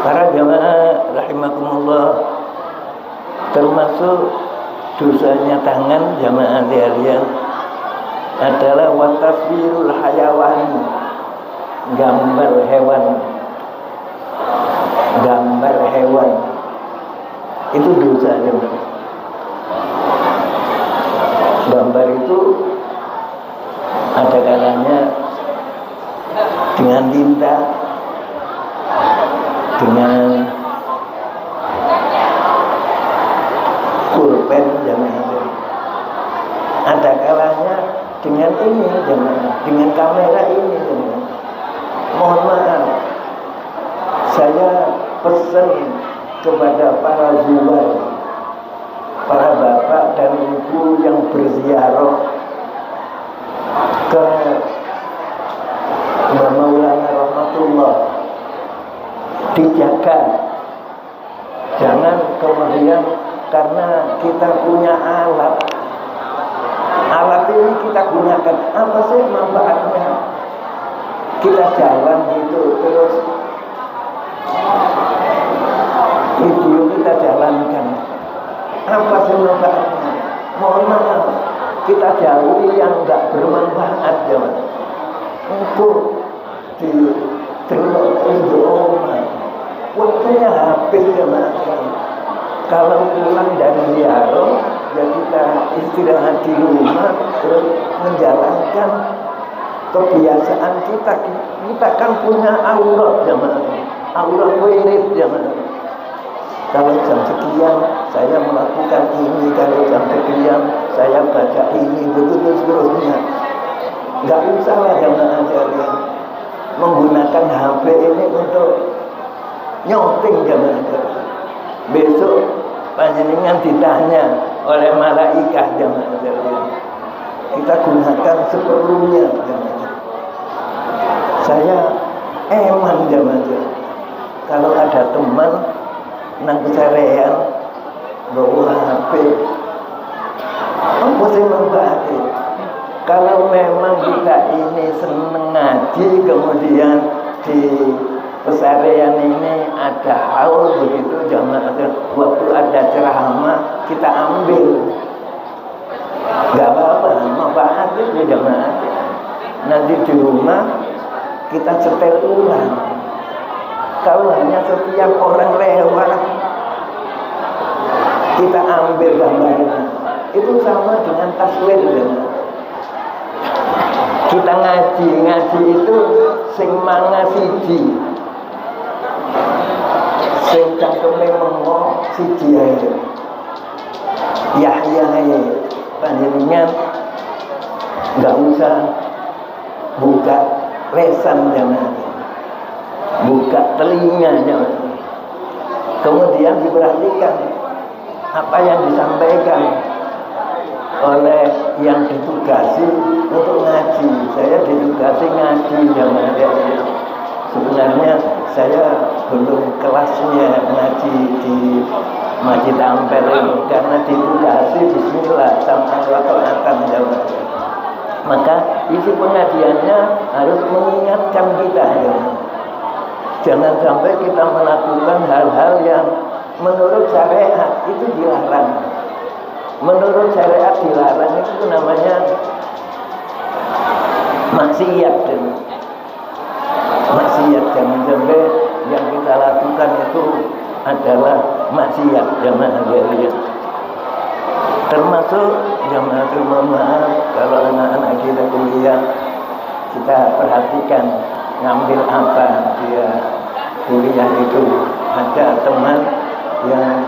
Para jamaah rahimakumullah, termasuk dosanya tangan jamaah sekalian adalah wataswirul hayawan, gambar hewan. Gambar hewan itu dosa jemaah. Gambar itu ada kalanya dengan tinta, dengan pulpen jemaah. Ada kalanya dengan ini jemaah, dengan kamera ini jemaah. Mohon maaf, saya pesan kepada para zuwar, para bapak dan ibu yang berziarah ke Maulana Rahmatullah, dijaga. Jangan kemudian karena kita punya alat ini kita gunakan, apa sih manfaatnya? Kita jalan gitu terus video kita jalankan, apa sih manfaatnya? Mohon maaf, kita jauhi yang enggak bermanfaat jemaah. Untuk di rumah waktunya habis jemaah. Kalau pulang dari ziarah ya kita istirahat di rumah terus menjalankan kebiasaan kita. Kita kan punya aurat jemaah, aurat wirid jemaah. Kalau jam sekian saya melakukan ini, kalau jam sekian saya baca ini, begitu seterusnya. Enggak usah lah jemaah sekalian menggunakan HP ini untuk nyoping jemaah. Besok panjenengan ditanya oleh malaikat jemaah sekalian. Kita gunakan seperlunya jemaah. Saya eman jemaah. Kalau ada teman nang kesarean bawa HP, apa sih manfaatnya? Kalau memang kita ini seneng ngaji, kemudian di pesarean ini ada haul begitu jamaah, waktu ada ceramah kita ambil, nggak apa-apa, manfaatnya jamaah. Nanti di rumah kita setel ulang. Kalau hanya setiap orang lewat kita ambil gambarnya, itu sama dengan taswir jemaah. Kita ngaji itu sing manga siji, sing cangkeme mengo siji ae. Yahya panjenengan enggak usah buka lesan jemaah, buka telinganya, kemudian diperhatikan apa yang disampaikan oleh yang ditugasi untuk ngaji. Saya ditugasi ngaji jamaah. Sebenarnya saya belum kelasnya ngaji di Masjid Ampel ini karena ditugasi bismillah sampai rakaatan jamaah. Maka isi pengajiannya harus mengingatkan kita jamaah. Jangan sampai kita melakukan hal-hal yang menurut syariat itu dilarang. Menurut syariat dilarang itu namanya maksiat. Maksiat, jangan sampai yang kita lakukan itu adalah maksiat jamaah sekalian. Termasuk jamaah, mohon maaf kalau anak-anak kita kuliah, kita perhatikan ngambil apa dia kuliah itu. Ada teman yang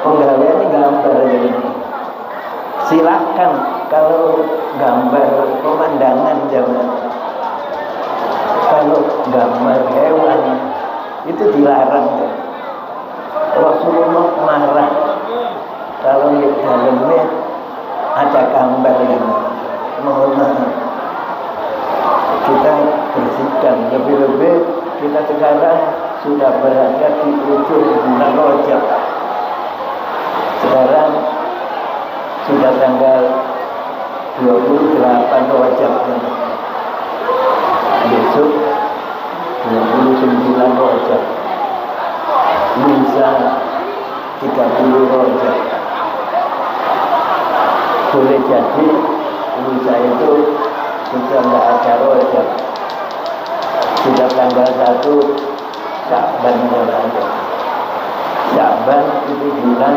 penggaweannya gambar ini. Silakan kalau gambar pemandangan jamaah. Kalau gambar hewan itu dilarang ya. Rasulullah marah kalau di dalamnya ada gambar yang mohon maaf. Kita bersihkan, lebih-lebih kita sekarang sudah berada di ujung bulan Rajab. Sekarang sudah tanggal 28 Rajab. Besok 29 Rajab. 30 Rajab. Boleh jadi lusa itu sudah nggak ada Rajab, sudah tanggal 1 Sya'ban mulai. Sya'ban itu bulan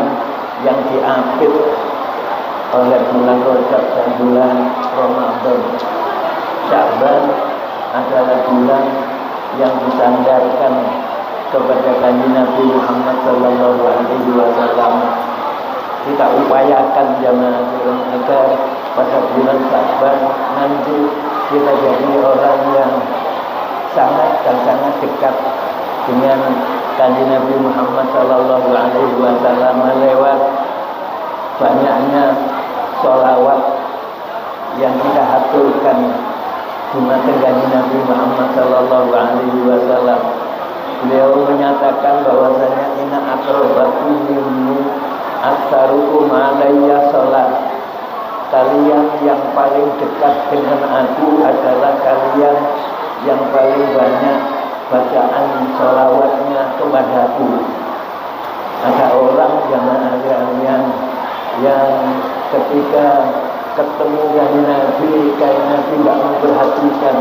yang diapit oleh bulan Rajab dan bulan Ramadan. Sya'ban adalah bulan yang disandarkan kepada kanjeng Nabi Muhammad sallallahu alaihi wasallam. Kita upayakan jamaah agar pada bulan Sya'ban nanti kita jadi orang yang sangat dan sangat dekat dengan kanjeng Nabi Muhammad sallallahu alaihi wasallam lewat banyaknya sholawat yang kita haturkan dumateng kanjeng Nabi Muhammad sallallahu alaihi wasallam. Beliau menyatakan bahwasanya inna aqrabakum minni aktsarukum alayya sholat. Kalian yang paling dekat dengan aku adalah kalian yang paling banyak bacaan sholawatnya kepadaku. Ada orang yang ketika ketemu kanjeng Nabi nggak memperhatikan.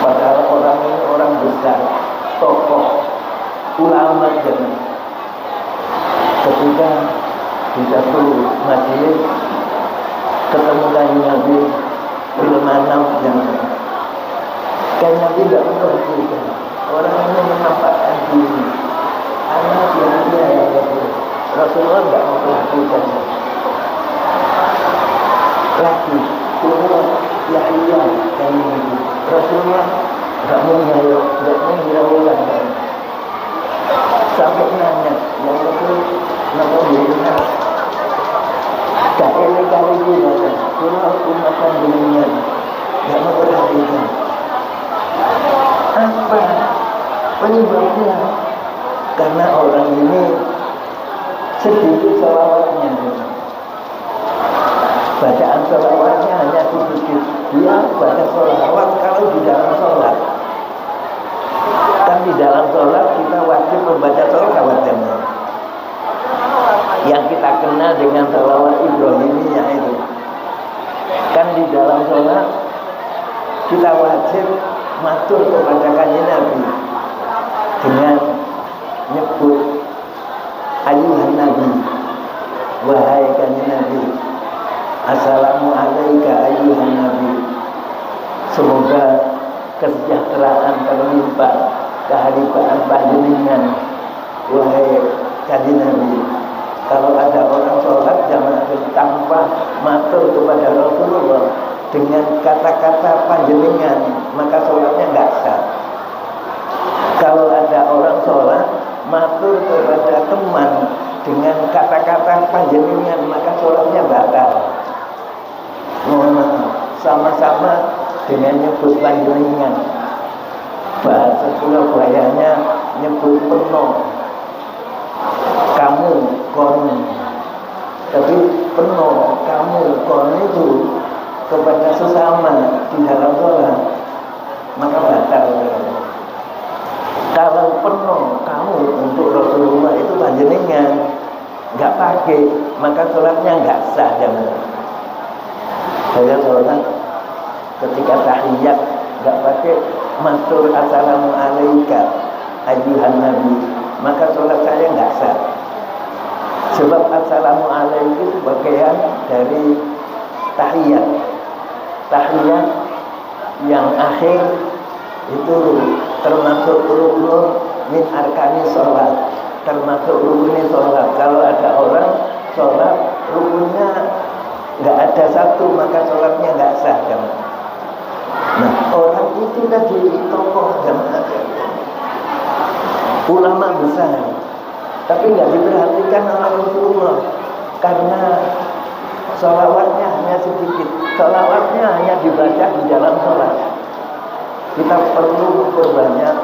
Padahal orang ini orang besar, tokoh, ulama jangan. Ketika di satu majelis ketemu kanjeng Nabi bermanam jangan. Kanjeng Nabi nggak memperhatikan. Orang ini menampakkan diri. Anak dia ya Rasulullah nggak memperhatikan. Lagi umur Yahya dan Rasulullah nggak menghiraukan sampai nanya yang itu nama dirinya gak elek kali juga kalau umatkan dunia nggak memperhatikan apa penyebabnya karena orang ini sedikit sholawatnya. Bacaan sholawatnya hanya sedikit. Dia baca sholawat kalau di dalam sholat. Kan di dalam sholat kita wajib membaca sholawat yang kita kenal dengan sholawat Ibrahimiyah itu. Kan di dalam sholat kita wajib matur kepada kanjeng Nabi dengan nyebut ayuhan Nabi, wahai kanjeng Nabi, assalamualaikum ayuhan Nabi. Semoga kesejahteraan terlimpah, keharibaan panjenengan, wahai kanjeng Nabi. Kalau ada orang sholat jangan tanpa matur kepada Rasulullah dengan kata-kata panjenengan, maka sholatnya nggak sah. Kalau ada orang sholat matur kepada teman dengan kata-kata panjenengan, maka sholatnya batal. Mohon maaf, sama-sama dengan nyebut panjenengan. Bahasa Surabayanya nyebut penuh. Kamu kon, tapi penuh kamu kon itu kepada sesama di dalam sholat maka batal. Kalau penuh kamu untuk Rasulullah itu panjenengan nggak pakai, maka sholatnya nggak sah. Jangan. Saya sholat ketika tahiyat nggak pakai matur assalamualaikum ayuhan Nabi, maka sholat saya nggak sah. Sebab assalamualaikum itu bagian dari tahiyat. Tahiyat yang akhir itu termasuk rukun min arkani sholat, termasuk rukunnya sholat. Kalau ada orang sholat rukunnya nggak ada satu, maka sholatnya nggak sah. Nah, orang itu tadi tokoh jamaah, ulama besar, tapi nggak diperhatikan oleh Rasulullah karena sholawatnya hanya sedikit. Sholawatnya hanya dibaca di dalam sholat. Kita perlu memperbanyak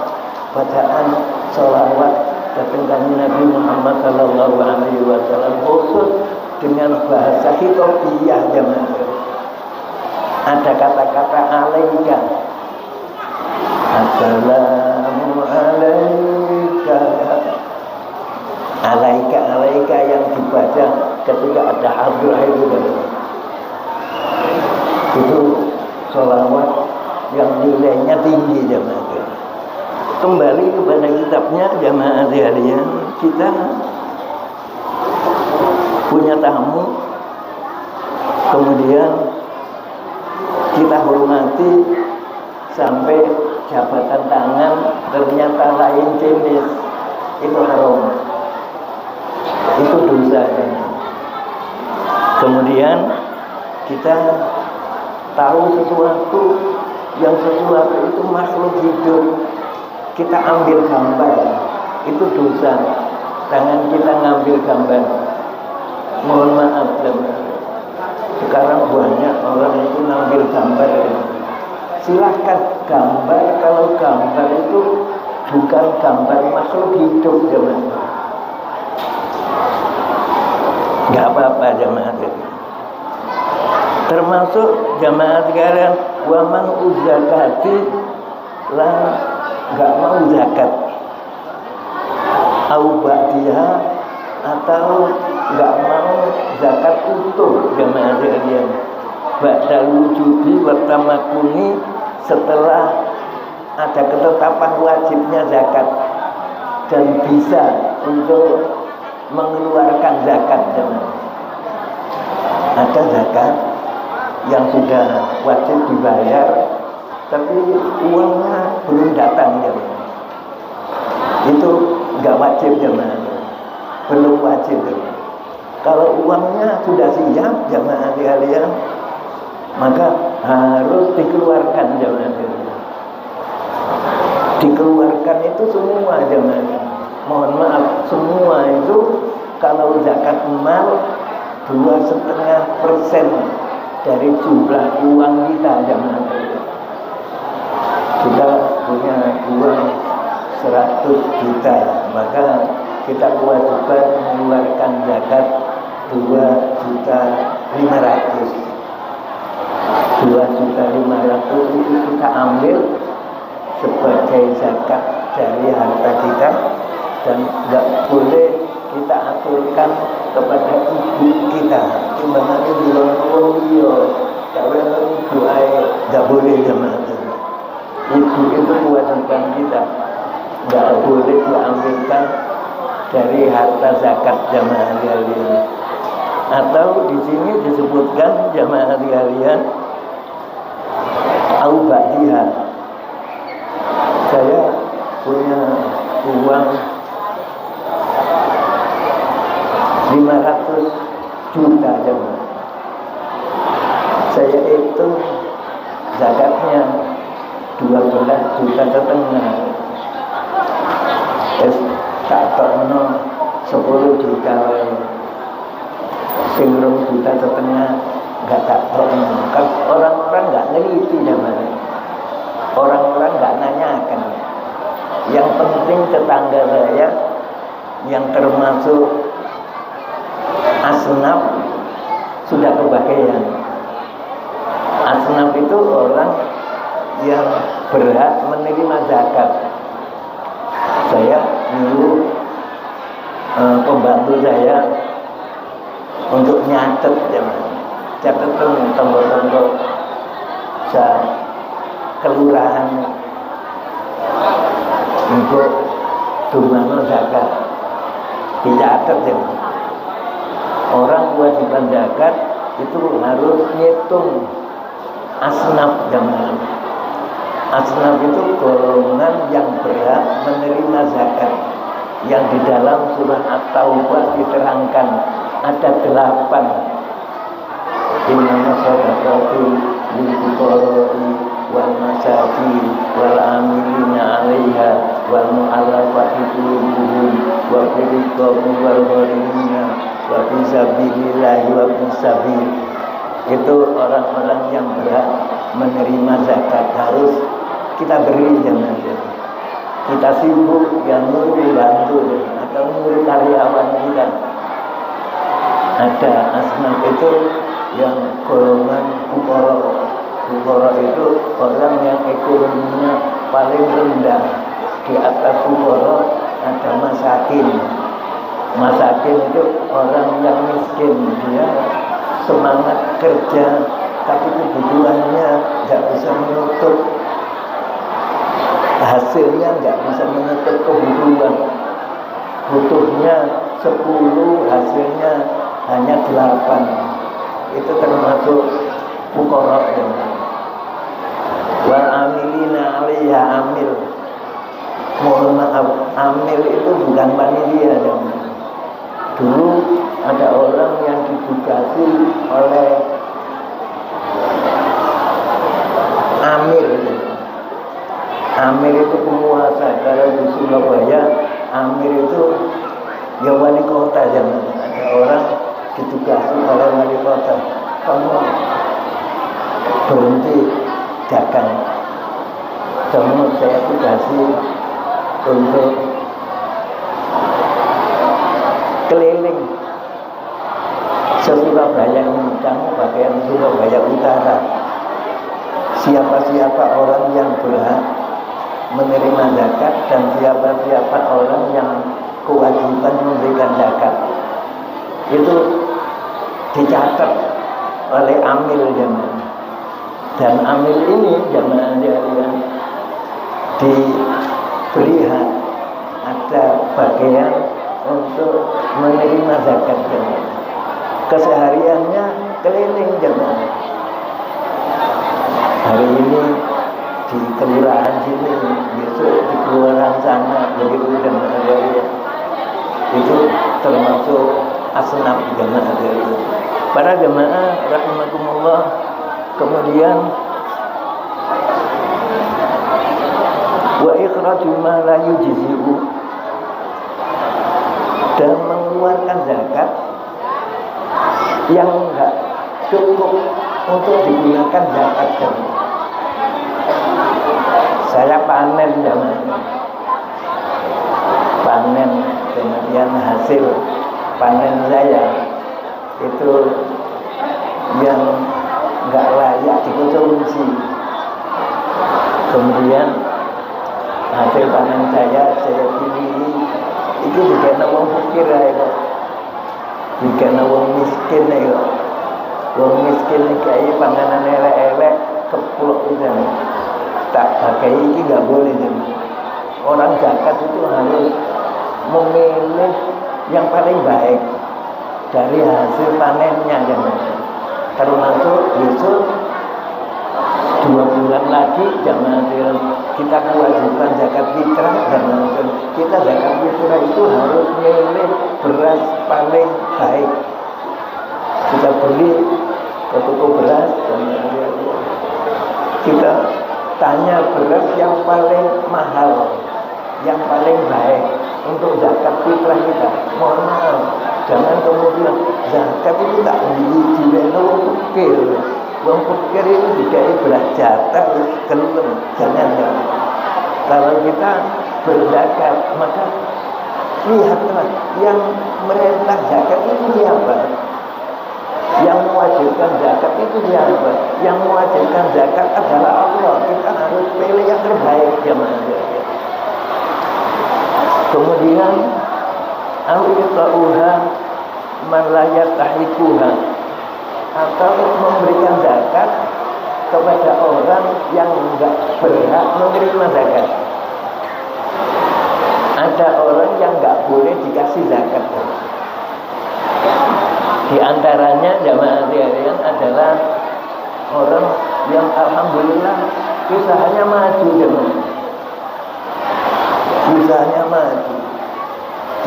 bacaan sholawat kepada Nabi Muhammad sallallahu alaihi wasallam, khusus dengan bahasa hitobiyah jamaah. Ada kata-kata alaika, assalamu alaika juga ada hadrah itu kan. Itu sholawat yang nilainya tinggi jamaah. Kembali kepada kitabnya jamaah sekalian, kita punya tamu, kemudian kita hormati sampai jabatan tangan ternyata lain jenis, itu haram, itu dosa. Kemudian kita tahu sesuatu itu makhluk hidup, kita ambil gambar, itu dosa. Tangan kita ngambil gambar, mohon maaf sekarang banyak orang itu ngambil gambar. Silahkan gambar, kalau gambar itu bukan gambar makhluk hidup jemaah, nggak apa-apa jemaah. Termasuk jemaah sekarang waman uzakati lah, nggak mau zakat au ba'diha, atau nggak mau zakat utuh jemaah sekalian. Ba'dal wujubi wa tamakuni, setelah ada ketetapan wajibnya zakat dan bisa untuk mengeluarkan zakat jemaah. Ada zakat yang sudah wajib dibayar tapi uangnya belum datang jemaah. Itu nggak wajib jemaah, belum wajib. Kalau uangnya sudah siap jemaah sekalian, maka harus dikeluarkan jemaah. Dikeluarkan itu semua jemaah. Mohon maaf, semua itu kalau zakat mal 2,5% dari jumlah uang kita jemaah. Kita punya uang 100 juta, maka kita kewajiban mengeluarkan zakat 2.500.000. 2.500.000 itu kita ambil sebagai zakat dari harta kita, dan nggak boleh kita aturkan kepada ibu kita. Timbangannya bilang dia kalau ibu nggak boleh jemaah. Ibu itu kewajiban kita, nggak boleh diambilkan dari harta zakat jemaah sekalian. Atau di sini disebutkan jemaah sekalian au ba'diha. Saya punya uang 500 juta jemaah. Saya hitung zakatnya 12,5 juta. Tak tokno 10 juta, sing 2,5 juta nggak tak tokno. Kan orang-orang nggak ngerti jemaah. Orang-orang nggak nanyakan. Yang penting tetangga saya yang termasuk asnaf sudah kebagian. Asnaf itu orang yang berhak menerima zakat. Saya nyuruh pembantu saya untuk nyatet catatan tombol-tombol kelurahan untuk dumano zakat, dicatat ya. Orang kewajiban zakat itu harus ngitung asnaf jemaah. Asnaf itu golongan yang berhak menerima zakat, yang di dalam surah At-Taubah diterangkan ada 8. Innama shadaqatu lil fuqara'i wal masakin wal amilina 'alaiha wal mu'allafati qulubuhum wa fil riqabi wal gharimina wa fi sabilillahi wa fi sabil. Itu orang-orang yang berhak menerima zakat, harus kita beri jangan. Kita sibuk yang nyuruh bantu atau nyuruh karyawan kita. Ada asnaf itu yang golongan fuqara. Fuqara itu orang yang ekonominya paling rendah. Di atas fuqara ada masakin. Masakin itu orang yang miskin, dia semangat kerja tapi kebutuhannya nggak bisa menutup, hasilnya nggak bisa menutup kebutuhan. Butuhnya 10, hasilnya hanya 8. Itu termasuk fuqara ya. Wal amilina 'alaiha amil. Mohon maaf, amil itu bukan panitia ya. Dulu ada orang yang ditugasi oleh amir. Amir itu penguasa. Kalau di Surabaya, amir itu ya wali kota. Jangan ada orang ditugasi oleh wali kota, kamu berhenti dagang, kamu saya tugasi untuk keliling Surabaya ini, kamu bagian Surabaya Utara. Siapa-siapa orang yang berhak menerima zakat dan siapa-siapa orang yang kewajiban memberikan zakat, itu dicatat oleh amil jamaah. Dan amil ini jamaah yang diberi hak ada bagian untuk menerima zakat jamaah. Kesehariannya keliling jamaah. Hari ini di kelurahan sini, besok di kelurahan sana, begitu jamaah ya. Itu termasuk asnaf jamaah itu. Para jamaah rahimakumullah, kemudian wa ikhraju ma la yujzi'u, dan mengeluarkan zakat yang enggak cukup untuk digunakan zakat jamaah. Saya panen jamaah, panen, kemudian hasil panen saya itu yang nggak layak dikonsumsi. Kemudian hasil panen saya pilih itu dikena wong fakir ya, dikena wong miskin ya. Wong miskin kayak panganan elek-elek keplok itu tak pakai ini nggak boleh. Orang zakat itu harus memilih yang paling baik dari hasil panennya jamaah. Termasuk besok 2 bulan lagi jamaah kita kewajiban zakat fitrah, dan kita zakat fitrah itu harus milih beras paling baik. Kita beli ke toko beras dan kita tanya beras yang paling mahal, yang paling baik untuk zakat fitrah kita. Mohon maaf, jangan kemudian zakat itu tak dibeli wong fakir. Wong fakir itu dikai beras jatah kelem. Jangan. Kalau kita berzakat, maka lihatlah yang merintah zakat itu siapa. Yang mewajibkan zakat itu siapa? Yang mewajibkan zakat adalah Allah. Kita harus pilih yang terbaik jamaah. Kemudian al-iqa'uha man la yastahiquha, atau memberikan zakat kepada orang yang enggak berhak menerima zakat. Ada orang yang enggak boleh dikasih zakat. Di antaranya jamaah sekalian adalah orang yang alhamdulillah usahanya maju jemaah. Usahanya maju.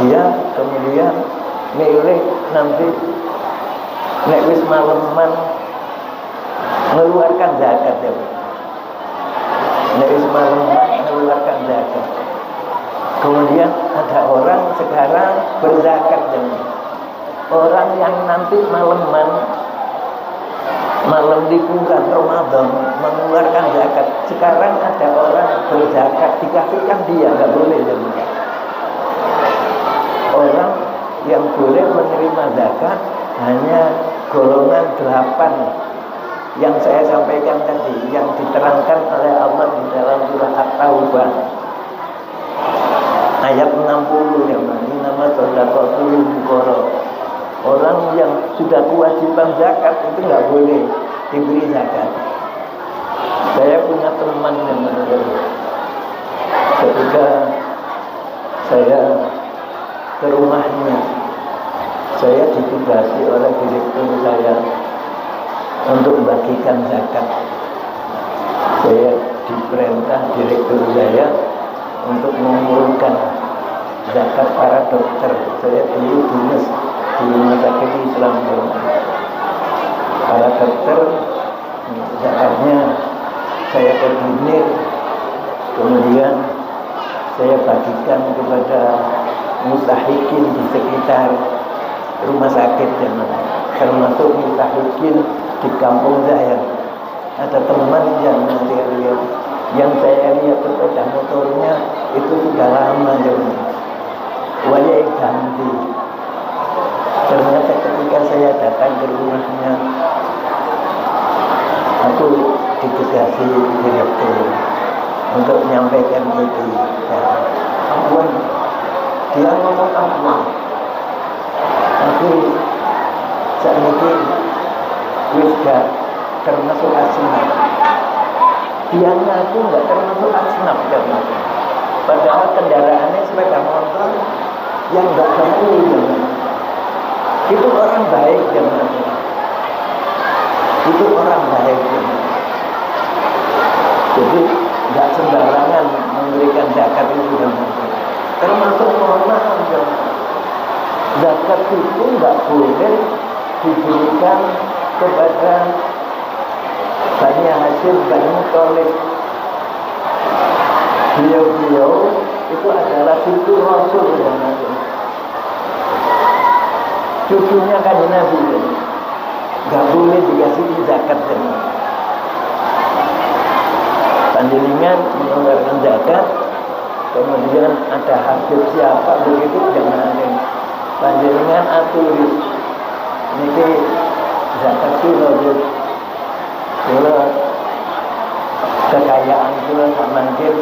Dia kemudian milih nanti nek wis maleman mengeluarkan zakat jemaah. Nek wis maleman mengeluarkan zakat. Kemudian ada orang sekarang berzakat jemaah. Orang yang nanti maleman, malam liburan Ramadan mengeluarkan zakat. Sekarang ada orang berzakat dikasihkan dia, nggak boleh jemaah. Orang yang boleh menerima zakat hanya golongan 8 yang saya sampaikan tadi, yang diterangkan oleh Allah di dalam surah At-Taubah ayat 60 ya, ini nama sedekahul fuqara. Orang yang sudah kewajiban zakat itu nggak boleh diberi zakat. Saya punya teman yang ketika saya ke rumahnya, saya ditugasi oleh direktur saya untuk membagikan zakat. Saya diperintah direktur saya untuk mengumpulkan zakat para dokter. Saya dulu dinas di rumah sakit Islam. Para dokter zakatnya saya koordinir, kemudian saya bagikan kepada mustahikin di sekitar rumah sakit, termasuk mustahikin di kampung saya. Ada teman yang saya lihat sepeda motornya itu sudah lama wajah ganti. Ternyata ketika saya datang ke rumahnya, aku ditugasi direktur untuk menyampaikan itu. Ampun, dia ngomong apa? Aku saat ini sudah termasuk asnaf. Dia ngaku nggak termasuk asnaf, padahal kendaraannya sepeda motor yang nggak perlu. Itu orang baik, itu orang baik. Jadi nggak sembarangan memberikan zakat itu, termasuk mohon maaf, zakat itu nggak boleh diberikan kepada Bani Hashim, Bani Muthalib. Beliau itu adalah cucu Rasul, cucunya Kanjeng Nabi. Nggak boleh dikasih zakat. Panjenengan mengeluarkan zakat, kemudian ada Habib siapa begitu, jangan ada. Panjenengan aturi ini zakat itu kalau kekayaan itu tak mungkin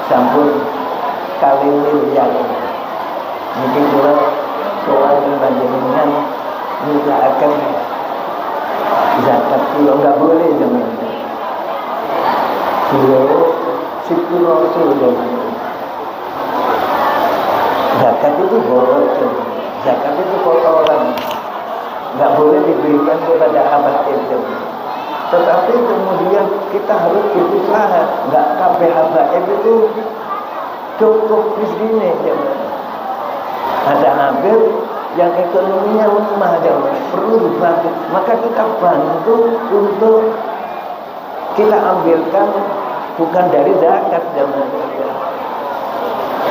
sampun kali miliar. Mungkin kalau soal panjenengan minta akan zakat itu nggak boleh zaman. Beliau siku Rasul zaman. Zakat itu boleh, zakat itu kotoran, nggak boleh diberikan kepada habaib. Tetapi kemudian kita harus berusaha, nggak kabeh habaib itu cukup miskinnya. Ada habaib yang ekonominya lemah, perlu dibantu, maka kita bantu untuk kita ambilkan bukan dari zakat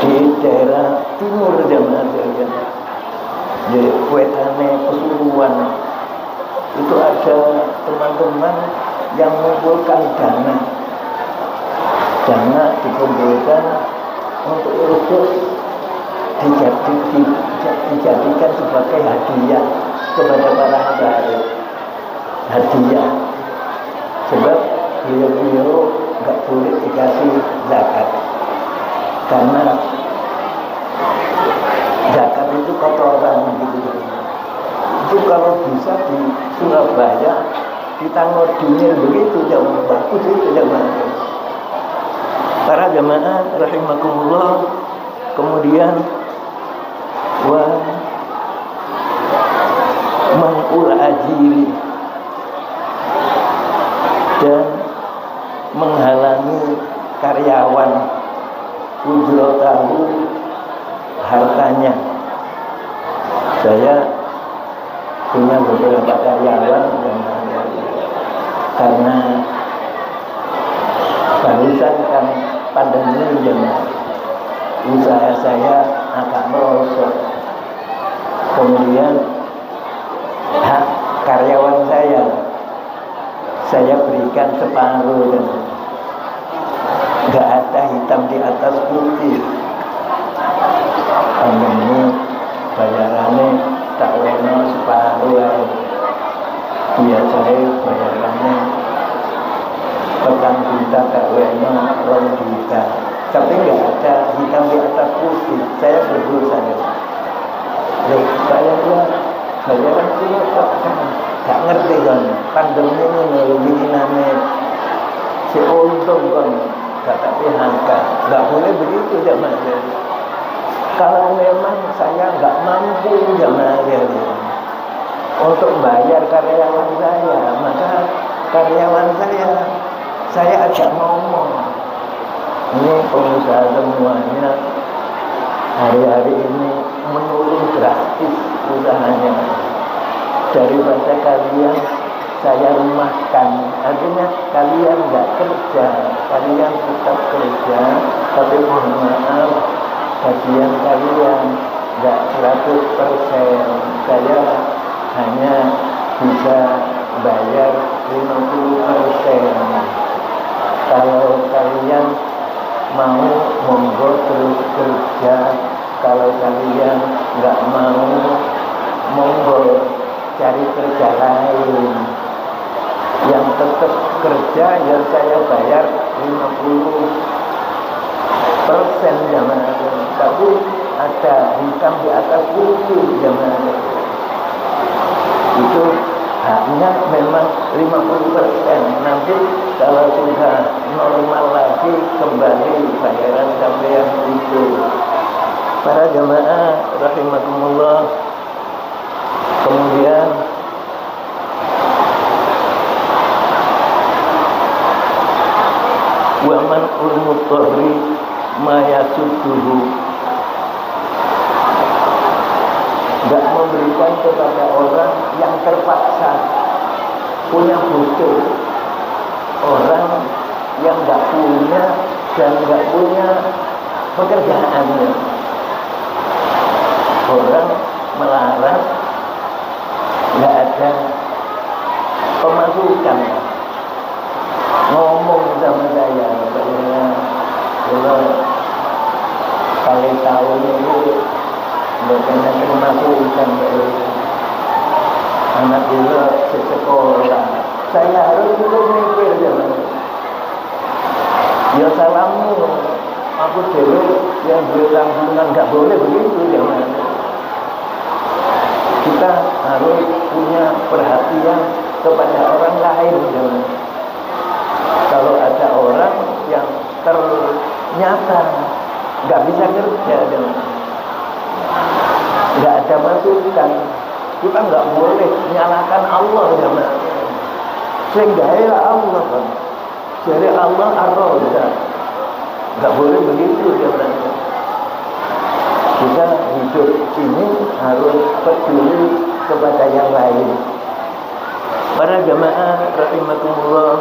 di daerah timur di Kuetane Pesuruan itu ada teman-teman yang mengumpulkan dana dikumpulkan untuk dijadikan sebagai hadiah kepada para habaib, hadiah. Sebab beliau nggak boleh dikasih zakat karena zakat itu kotoran gitu. Itu kalau bisa di Surabaya kita ngodinir begitu, jangan bagus itu jangan. Para jamaah rahimakumullah, kemudian wa man'ul ajiri, dan menghalangi karyawan ujrotahu, hartanya. Saya punya beberapa karyawan karena barusan kan pandemi usaha saya agak merosot. Kemudian hak karyawan saya berikan separuh dan nggak ada hitam di atas putih. Pandemi bayarannya tak weno separuh, biasanya bayarannya petang juta tak weno 2 juta, tapi nggak ada hitam hitam di atas putih, saya berdosa ya. Saya kan punya kok kan gak ngerti kan pandemi ini lebih namanya si untung kan kata PHK nggak boleh begitu zaman akhir. Kalau memang saya nggak mampu zaman akhir untuk bayar karyawan saya, maka karyawan saya ajak ngomong, ini pengusaha semuanya hari-hari ini menurun drastis usahanya, daripada kalian saya rumahkan, artinya kalian nggak kerja, kalian tetap kerja, tapi mohon maaf gajian kalian nggak 100%, saya hanya bisa bayar 50%. Kalau kalian mau monggo terus kerja, kalau kalian nggak mau monggo cari kerja lain. Yang tetap kerja ya saya bayar 50% zaman ada, tapi ada hitam di atas putih zaman ada. Itu haknya memang 50%. Nanti kalau sudah normal lagi kembali bayaran sampai yang itu. Para jamaah rahimakumullah. Kemudian waman ulmutori mayasuduhu, gak memberikan kepada orang yang terpaksa, punya butuh, orang yang gak punya dan gak punya pekerjaannya, orang melarat, gak ada pemasukan, ngomong sama saya, kalau kali tahun ini bagaimana pemasukan anak itu sekolah, saya harus cukup mikir zaman. Ya salamu, aku dulu yang bertanggungan nggak boleh begitu zaman. Kita harus punya perhatian kepada orang lain zaman. Kalau ada orang yang ternyata nggak bisa kerja, nggak ada masukan, kita nggak boleh menyalahkan Allah zaman. Sehingga Allah kan, jadi Allah ar-Razzaq, nggak boleh begitu zaman. Kita hidup ini harus peduli kepada yang lain. Para jamaah rahimakumullah,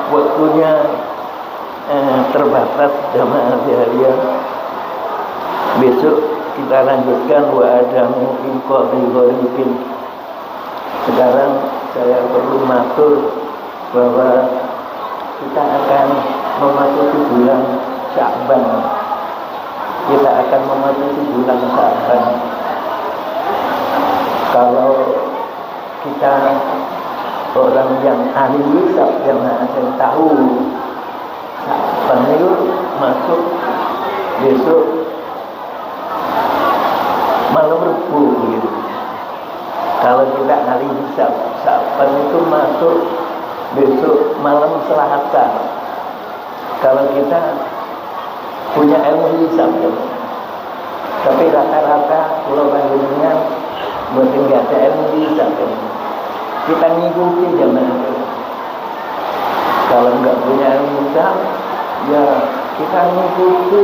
waktunya terbatas jamaah sekalian. Besok kita lanjutkan wa adamu inqabi gharibin. Sekarang saya perlu matur bahwa kita akan memasuki bulan Sya'ban. Kita akan memasuki bulan Sya'ban. Kalau kita orang yang ahli hisab yang ada tahu Sya'ban itu masuk besok malam Rebu gitu. Kalau kita ahli hisab, Sya'ban itu masuk besok malam Selasa. Kalau kita punya ilmu hisab ya. Tapi rata-rata pulau Bandungnya buat nggak ada ilmu hisab ya. Kita ngikuti zaman itu. Kalau nggak punya ilmu hisab, ya kita ngikuti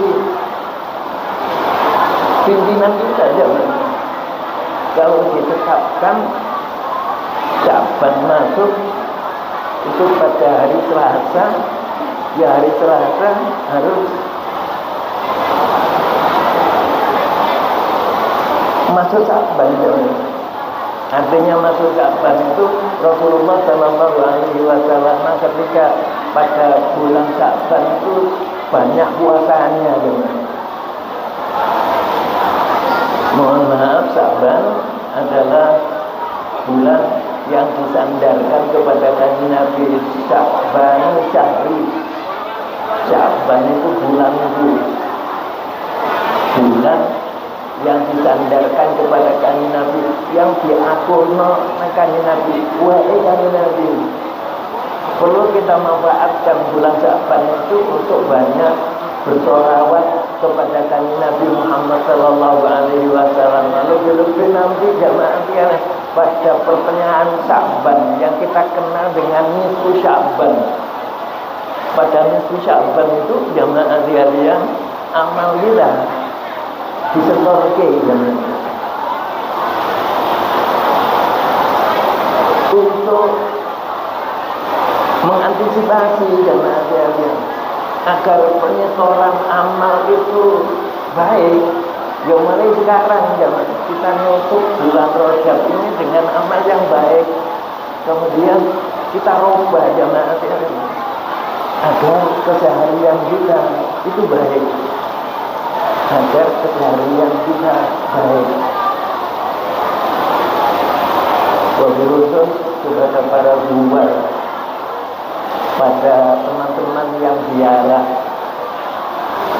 pimpinan kita zaman. Kalau ditetapkan Sya'ban masuk itu pada hari Selasa, ya hari Selasa harus masuk Sya'ban. Artinya masuk Sya'ban itu Rasulullah Shallallahu Alaihi Wasallam ketika pada bulan Sya'ban itu banyak puasanya. Mohon maaf, Sya'ban adalah bulan yang disandarkan kepada Nabi. Sya'ban syahri, Sya'ban itu bulan itu. bulan yang disandarkan kepada kanjeng Nabi, yang diakono kanjeng Nabi, wae kanjeng Nabi. Perlu kita manfaatkan bulan Sya'ban itu untuk banyak bersolawat kepada kanjeng Nabi Muhammad Sallallahu Alaihi Wasallam. Lebih-lebih nanti jamaah sekalian pada pertengahan Sya'ban yang kita kenal dengan nisfu Sya'ban. Pada nisfu Sya'ban itu jamaah sekalian amal kita disetorke jamaah untuk mengantisipasi jamaah sekalian agar penyetoran amal itu baik. Ya mulai sekarang jamaah kita nutup bulan Rajab ini dengan amal yang baik, kemudian kita rubah jamaah sekalian agar keseharian kita itu baik, agar keseharian kita baik. Wabillahi kepada para bubar, pada teman-teman yang ziarah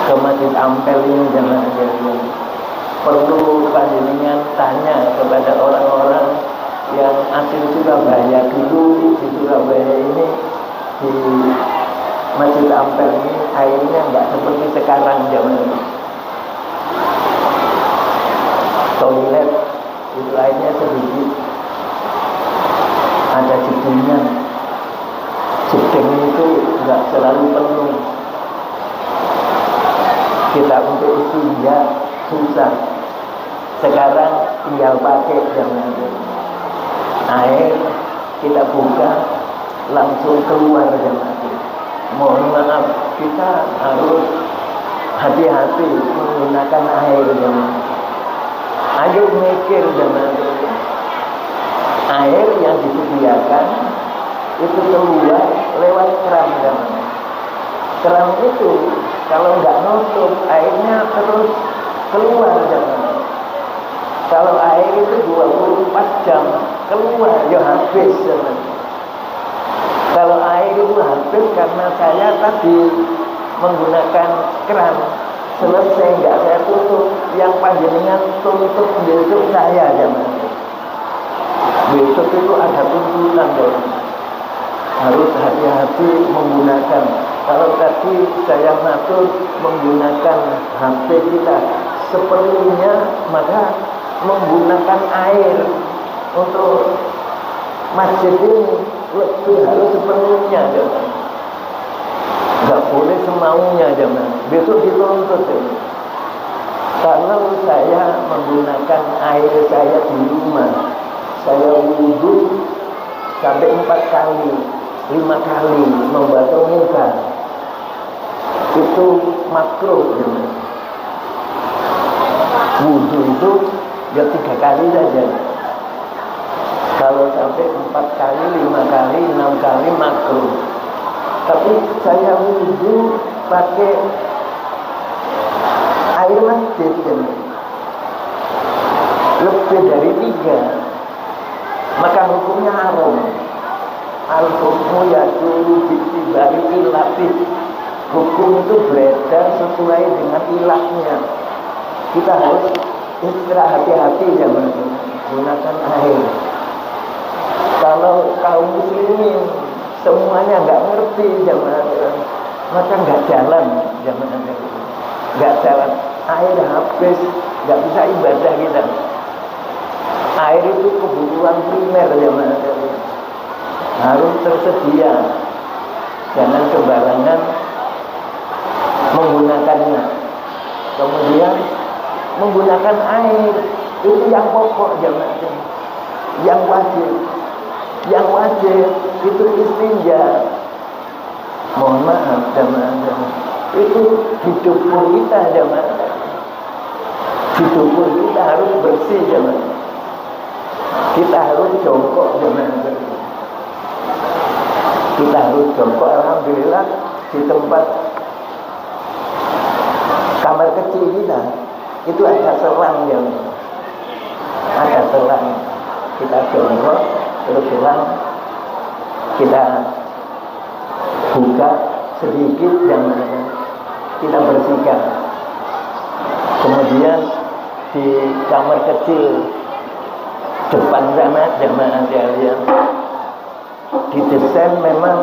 ke Masjid Ampel ini jamaah sekalian, perlu panjenengan tanya kepada orang-orang yang asli Surabaya. Dulu di Surabaya ini, di Masjid Ampel ini airnya enggak seperti sekarang jamaah. Toilet itu airnya sedikit, ada jedingnya. Jeding itu enggak selalu penuh. Kita untuk istinja susah. Sekarang tinggal pakai jamaah. Air kita buka langsung keluar jamaah. Mohon maaf, kita harus hati-hati menggunakan air jamaah. Ayo mikir jamaah. Air yang disediakan itu keluar lewat keran jamaah. Keran itu kalau nggak nutup, airnya terus keluar jamaah. Kalau air itu 24 jam keluar, ya habis jamaah. Kalau air itu habis karena saya tadi menggunakan keran, selesai nggak saya tutup, yang panjenengan tutup besok saya jamaah. Besok itu ada tuntutan jamaah. Harus hati-hati menggunakan. Kalau tadi saya ngatur menggunakan HP kita seperlunya, maka menggunakan air untuk masjid ini lebih harus seperlunya jemaah. Nggak boleh semaunya jemaah. Besok dituntut jemaah. Kalau saya menggunakan air saya di rumah, saya wudhu sampai 4 kali, 5 kali membasuh muka, itu makruh jemaah. Wudhu itu ya 3 kali saja. Kalau sampai 4 kali, 5 kali, 6 kali makruh. Tapi saya wudhu pakai air masjid jemaah. Lebih dari 3, maka hukumnya haram. Al-hukmu yaduru bi'tibari ilatih. Hukum itu beredar sesuai dengan ilatnya. Kita harus istirahat hati-hati jamaah gunakan air. Kalau kaum muslimin semuanya nggak ngerti jamaah, maka nggak jalan jamaah, nggak jalan. Air habis, nggak bisa ibadah kita. Air itu kebutuhan primer jamaah, harus tersedia. Jangan sembarangan menggunakannya. Kemudian menggunakan air itu yang pokok jamaah, yang wajib. Yang wajib itu istinja. Mohon maaf jamaah, itu di dapur kita jamaah. Di dapur kita harus bersih jamaah. Kita harus jongkok jamaah. Kita harus jongkok. Alhamdulillah di tempat kamar kecil kita itu ada selang jamaah. Ada selang. Kita jongkok, terus selang kita buka sedikit dan kita bersihkan. Kemudian di kamar kecil depan sana jamaah sekalian didesain memang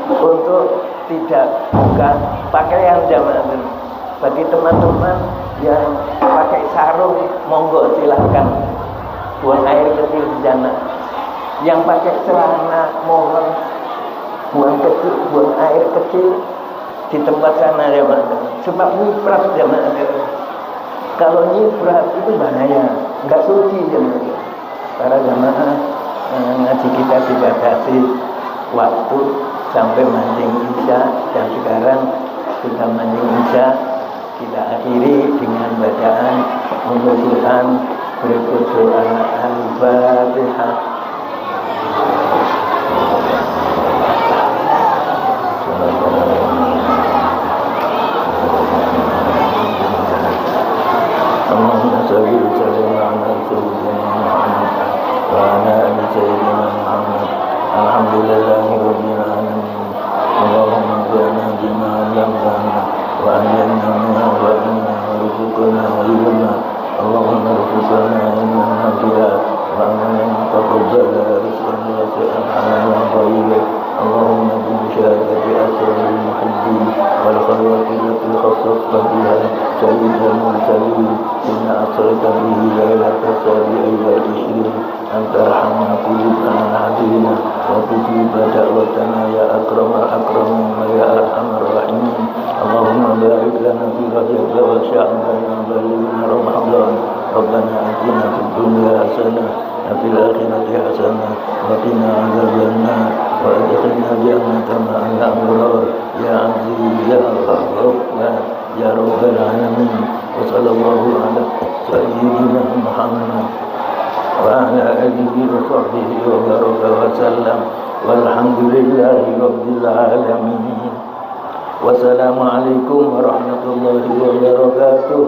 untuk tidak buka pakaian jamaah. Bagi teman-teman yang pakai sarung, monggo silahkan buang air kecil di sana. Yang pakai celana, mohon buang air kecil di tempat sana jamaah. Sebab nyiprat jamaah. Kalau nyiprat itu bahaya, nggak suci jamaah. Para jamaah ngaji kita dibatasi waktu sampai mancing isya, dan sekarang sudah mancing isya. Kita akhiri dengan bacaan menutupan berikut doa Al-Fatihah. Allahumma shalli wa sallim ala sayyidina Muhammad wa ala ali sayyidina Muhammad. Alhamdulillahi rabbil alamin. Allahumma anfa'na bima 'allamtana وعلمنا منها وارزقنا علما. اللهم ارزقنا علما نافعا وعملا متقبلا رزقا واسعا حلالا طيبا. اللهم بمشاهدة أسرار المحبين والخلوة التي خصصت بها سيد المرسلين إن أسرت به ليلة السابع والعشرين أن ترحمنا قلوبنا علينا وتجيب دعوتنا يا أكرم الأكرمين ويا أرحم الراحمين. اللهم بارك لنا في رجب وشعبان وبلغنا رمضان. ربنا آتنا في الدنيا حسنة وفي الآخرة حسنة وقنا عذاب النار وأدخلنا جنة مع الأبرار يا عزيز يا غفور يا رب العالمين. وصلى الله على سيدنا محمد وعلى آله وصحبه وبارك وسلم والحمد لله رب العالمين. Wassalamualaikum warahmatullahi wabarakatuh.